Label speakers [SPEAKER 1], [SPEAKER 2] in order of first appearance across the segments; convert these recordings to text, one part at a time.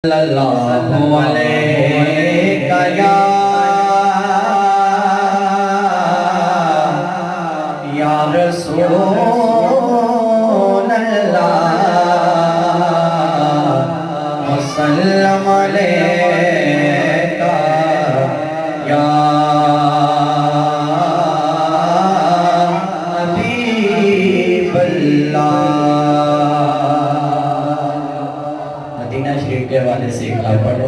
[SPEAKER 1] सल्लल्लाहु अलैका या रसूल अल्लाह वसल्लम अलैका या हबीब अल्लाह। मदीना शरीफ के हवाले से एक आयत पढ़ो।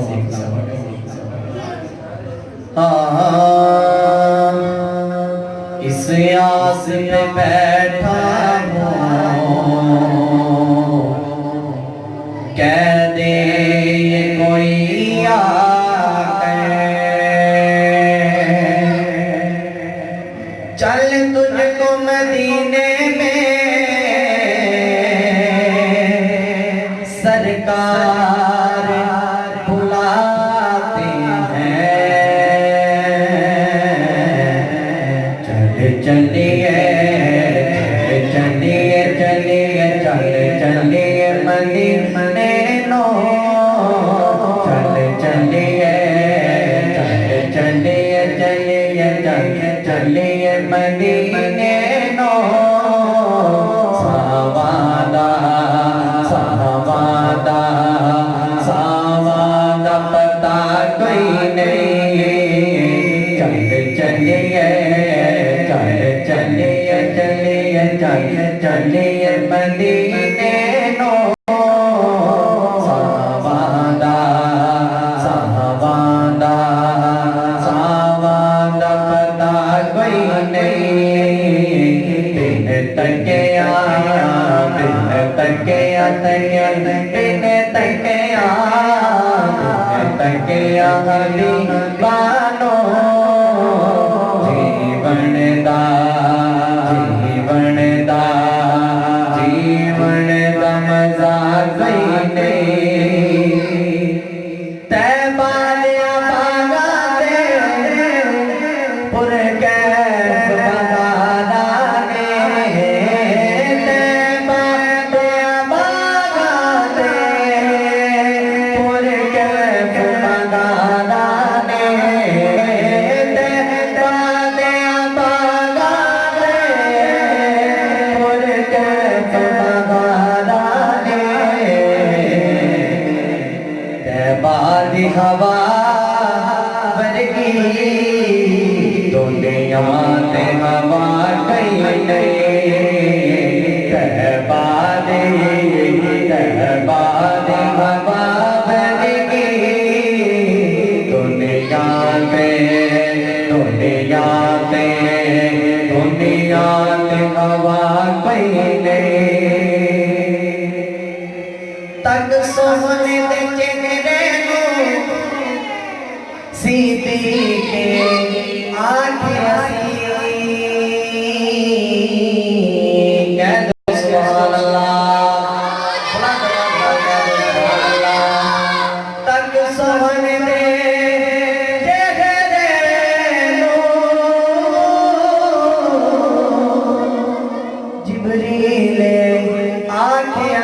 [SPEAKER 1] इस आस पे बैठा हूँ कह दे ये कोई आके चल तुझको मदीने में सरकार बुलाते हैं। चलिए चलिए चलिए चलिए मदीने नो चलिए चलिए चलिए मदीने नो सावादा सावादा सावादा पता कोई नहीं। चलिए चलिए मदीने नो सावादा सावादा सावादा पता कोई नहीं। दिन तके आया दिन तके आया दिन तके आया बानो जीवन दा मजा कोई नहीं। तैबा बागा दे पुर कैफ बगाना ने तैबा बागा दे पुर कैफ बगाना ने तैबा बागा दे पुर कैफ बगाना बादी हवा वर्गी दुनिया ते हवा कई नहीं। बादी हवा वर्गी दुनिया ते हवा कई नहीं। तक सोहने दे चेहरे को सीधी के आँखें कह दो सुभान अल्लाह। तक सोहने दे चेहरे को जिब्रील आँखें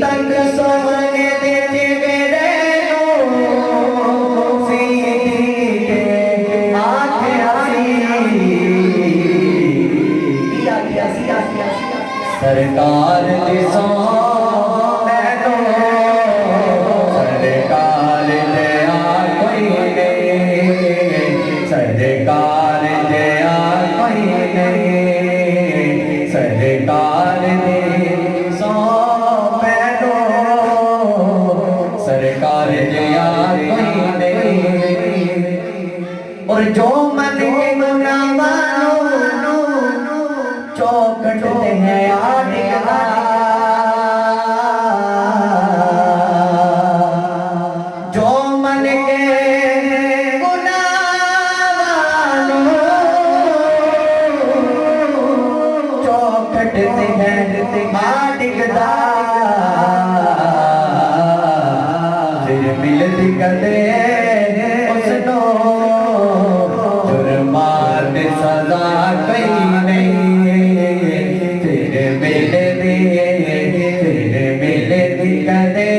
[SPEAKER 1] तक सोहने दे चेहरे को सीधी के आँखें सरकार दी सौ सरकार दे कोई नहीं। सरकार दे कोई नहीं। सरकार दे सौ सरकार जया कोई नहीं। और जो मन के गुना मानो चौखट हैं आटिका जो मन के गुना मानो चौखट हैं आटिका मिलती कदे उसनो जुर्मात सजा कई नहीं। फिर मिलती कदे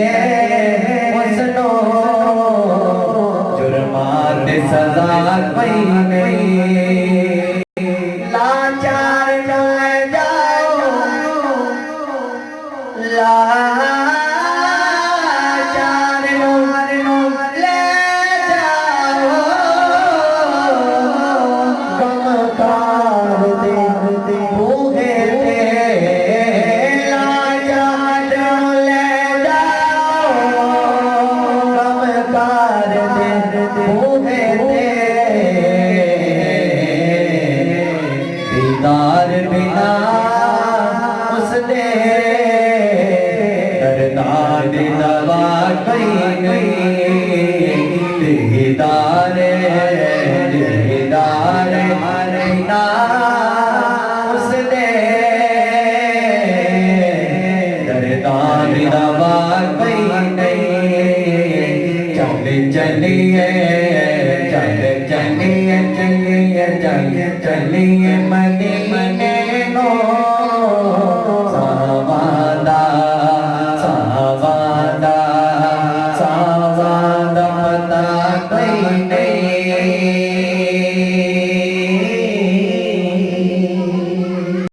[SPEAKER 1] कहीं नहीं दीदारे दीदारे ना उसने दरदार दवा कहीं नहीं चल चलिए चल चलिए चलिए चल चलिए मदीने नो सावादा सावादा सावादा पता कहीं नहीं